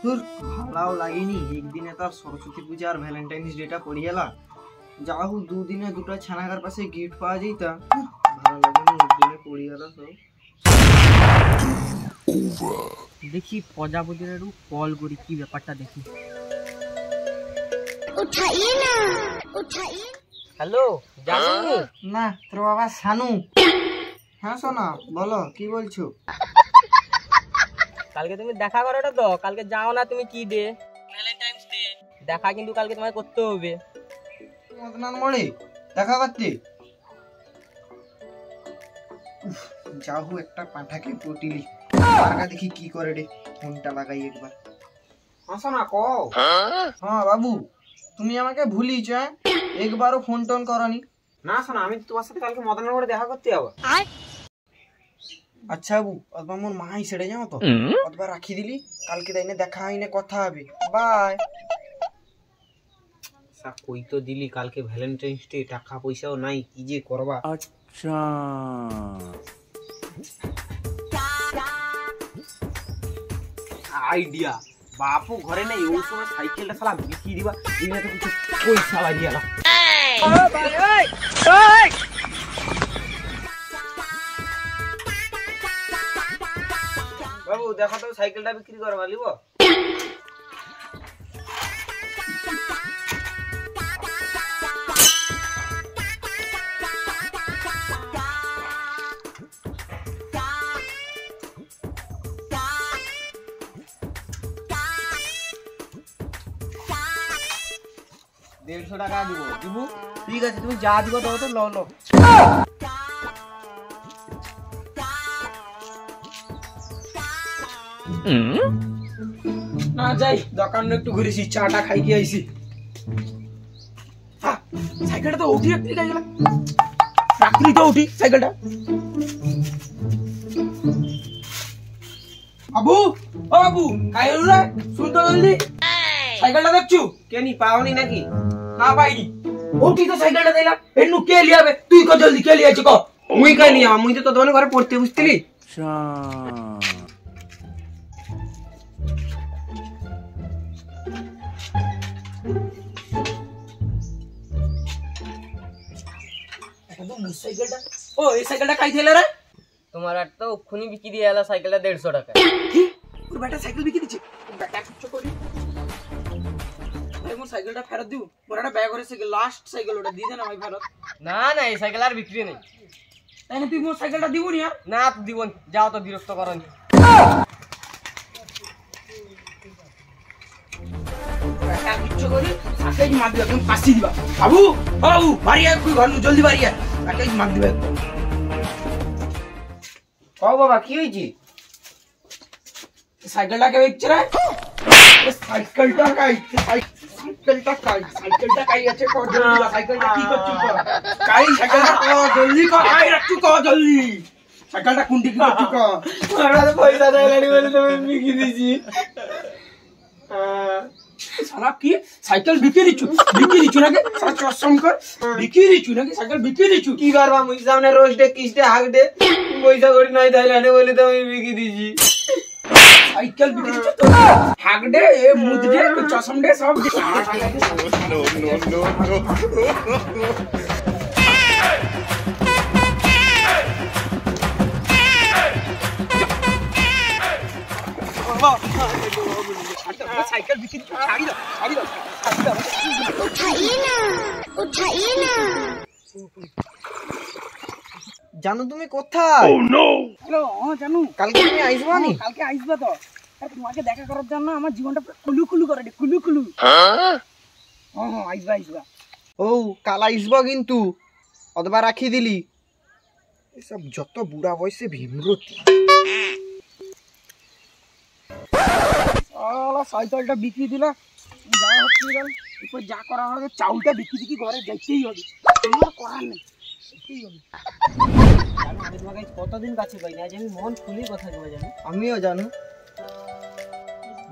তোর ভালো লাগেনি একদিনে তার সরস্বতী পূজা আর ভ্যালেন্টাইন্স ডেটা পড়িয়েলা যা হোক দুদিনে দুটো ছানাকার পাশে গিফট পাওয়া যেতা ভালো লাগেনি একদিনে পড়িয়েলা সব। দেখি প্রজাপতির একটু কল করি কি ব্যাপারটা দেখি। হ্যালো জানু? না তোর বাবা শানু। হ্যাঁ সোনা বলো কি বলছো? কালকে তুমি দেখা করোটা তো, কালকে যাও না তুমি কি ডে? Valentine's day. দেখা কিন্তু কালকে তোমায় করতে হবে। মদনার মোড়ে দেখা করতে যাহু একটা পাঠাকে পটিলি টাকা দেখি কি করে রে, ফোনটা লাগাই একবার। আসো না কও। হ্যাঁ বাবু তুমি আমাকে ভুলিছ, একবারও ফোন টোন করনি। না শোনা আমি তোমার সাথে কালকে মদনের মোড়ে দেখা করতে যাবো। আচ্ছা বাবু অতবার মোর মাই ছেড়ে যাও তো, অতবার রাখি দিলি, কালকে তাইনে দেখা হইনে কথা হবে। বাই। কই তো দিলি কালকে ভ্যালেন্টাইন্স ডে, টাকা পয়সাও নাই, কি যে করবা। আচ্ছা আইডিয়া, বাপু ঘরে নেই, ওই সময় সাইকেলটা সালা বিকি দিবা, দিনে তো কিছু পয়সা লাগিয়ে আলা। বাবু দেখো তো সাইকেলটা বিক্রি করবা লিব। দেড়শো টাকা দিব। দিব ঠিক আছে, তুমি যা দিব দাও তো, লো লো। না যাই দোকান একটু ঘুরেছি, চাটা খাই গিয়ে আইছি। সাইকেলটা তো উঠি রাত্রি খাই গেল, রাত্রি তো উঠি সাইকেলটা। বাবু ও বাবু খাই রে, শুনতে জলদি। সাইকেলটা দেখছু কেনি পাওনি নাকি? না পাইনি। ওটি তো সাইকেলটা দিলাম, এনু কে লিয়াবে? তুই কো জলদি কে লিয়াইছ কো? মুই কাই লিয়া, মুই তো তোদের ঘরে পড়তে বুঝতিলি। আচ্ছা সাইকেলটা, ও এই সাইকেলটা কাই দিলে রে? তোমার আর তো ওখানে বিক্রি দিয়ে এলা সাইকেলটা 150 টাকা। কি ওর বেটা সাইকেল বিক্রি দিচ্ছে? বেটা কিছু করি ভাই, মোর সাইকেলটা ফেরত দিও। মোর একটা ব্যাগ করে সাইকেল, লাস্ট সাইকেল ওটা দিয়ে দে না ভাই ফেরত। না না এই সাইকেল আর বিক্রি নেই। তাই না তুই মোর সাইকেলটা দিব নি? না তো দিব না, যাও তো বিরক্ত করন। বেটা কিছু করি সাইকেল মার দিবা, তুমি পাসি দিবা। বাবু বাবু বাড়ি আয়, তুই ঘর জলদি বাড়ি আয়, সাইকেল মার দিবা। ও বাবা কি হইছে? সাইকেলটা কে বেচছে রে? সাইকেলটা কাই, সাইকেলটা কাই, সাইকেলটা কাই আছে কো জলদি, সাইকেলটা কি করছিস কো? কাই সাইকেলটা কো জলদি কো, কাই রাখছু কো জলদি। সাইকেলটা কুন্ডি কি করছু কো? মারা পয়সা দেলানি বলে তো বিকি দিছি। সালা কি সাইকেল বিকি দিছু? বিকি দিছু নাকি? সালা চশম কর, বিকি দিছু নাকি? সাইকেল বিকি দিছু? কি করবা মুই সামনে রোজ ডে কিস্টে হাক দে, পয়সা করি নাই দাইলানে বলে তো আমি বিকি দিছি। সাইকেল বিক্রি দিচ্ছ তো, হাক দে, এ মুদ দে, চশম দে, সব দে। সাইকেল বিক্রি দিচ্ছ, ছাড়ি দাও, ছাড়ি দাও, ছাড়ি দাও। উঠাইয়ে না, উঠাইয়ে না। জানো তুমি কোথায়? হ্যালো জানু, কালকে তুমি আইসবা নি? কালকে আইসবা তো। আর তোমাকে দেখা করার জন্য আমার জীবনটা কুলু কুলু করে, কুলু কুলু। হ্যাঁ আইসবা আইসবা। ও কাল আইসবা কিন্তু, অতবার রাখি দিলি। এসব যত বুড়া বয়সে ভীমরতি। সাইকেলটা বিক্রি দিলা, যা হচ্ছে এরপর যা করা হবে, চাউলটা বিক্রি দিকে ঘরে যাইতেই হবে, তোমার করার নেই, সেটাই হবে। আমি তোমাকে কতদিন কাছে পাই না, আজ আমি মন খুলে কথা বলবো। জানো আমিও জানো।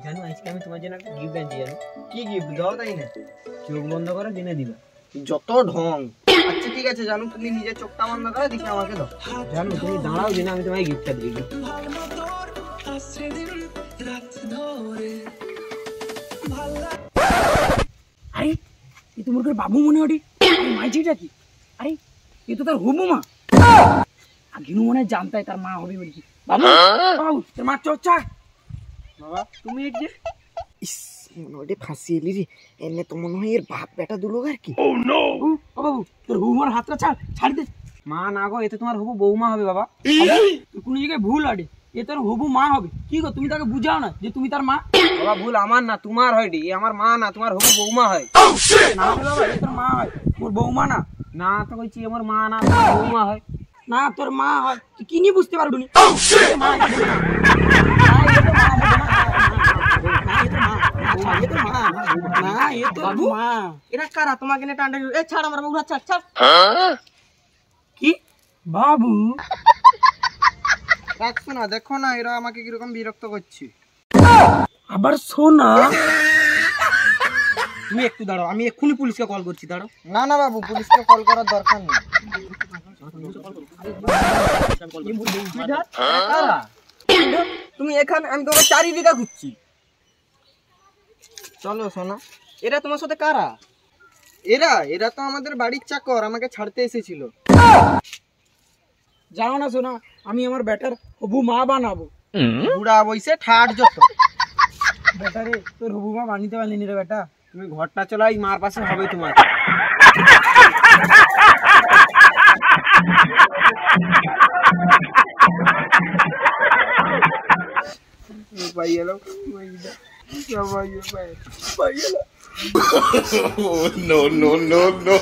জানো আজকে আমি তোমার জন্য একটা গিফট আনছি। জানো কি গিফট দাও? তাই না চোখ বন্ধ করে কিনে দিবা। যত ঢং। আচ্ছা ঠিক আছে জানো, তুমি নিজের চোখটা বন্ধ করে দেখি আমাকে দাও। জানো তুমি দাঁড়াও দিন, আমি তোমায় গিফটটা দিই। আরে এ তো মোর বাবু মনে হটি মাইছিটা কি? আরে এ তো তার হবু মা। আগিনু মনে জানতাই তার মা হবে বলি। বাবু বাবু তোর মা চচ্চা বাবা তুমি এই যে ইস মনে হয় ফাঁসি এলি রে, এনে তো মনে হয় এর বাপ বেটা দুলো আর কি। ও নো বাবু তোর হুমার হাতটা ছাড় দে। মা না গো, এতে তোমার হবু বৌমা হবে বাবা। তুই কোন জায়গায় ভুল আডে, এ তোর হবু মা হবে। কি গো তুমি তাকে বুঝাও না যে তুমি তার মা। বাবা ভুল আমার না তোমার হয় রে, আমার মা না তোমার হবু বৌমা হয়। না বাবা এ তোর মা হয়, মোর বৌমা না। না তো কইছি আমার মা না তোর বৌমা হয়। না তোর মা হয়, তুই কি নিয়ে বুঝতে পারবি না। এরা কারা তোমাকে নিয়ে টান্ডা? এ ছাড় আমার মুখ ছাড় ছাড়। কি বাবু রাখছো না, দেখো না এরা আমাকে কিরকম বিরক্ত করছে। আবার শোনা, তুমি একটু দাঁড়াও, আমি এক্ষুনি পুলিশকে কল করছি। দাঁড়াও। না না বাবু, পুলিশকে কল করার দরকার নেই। তুমি এখানে, আমি তোমাকে 4 বিঘা খুঁজছি। চলো সোনা। এরা তোমার সাথে কারা? এরা তো আমাদের বাড়ির চাকর, আমাকে ছাড়তে এসেছিল। জানো না সোনা, আমি আমার বেটার হবু মা বানাবো। বুড়া বইসে ঠাট যত। বেটারে তোর হবু মা বানিতে পারলি রে বেটা। তুমি ঘরটা চলাই, মার পাশে হবে তোমার। No, no, no, no.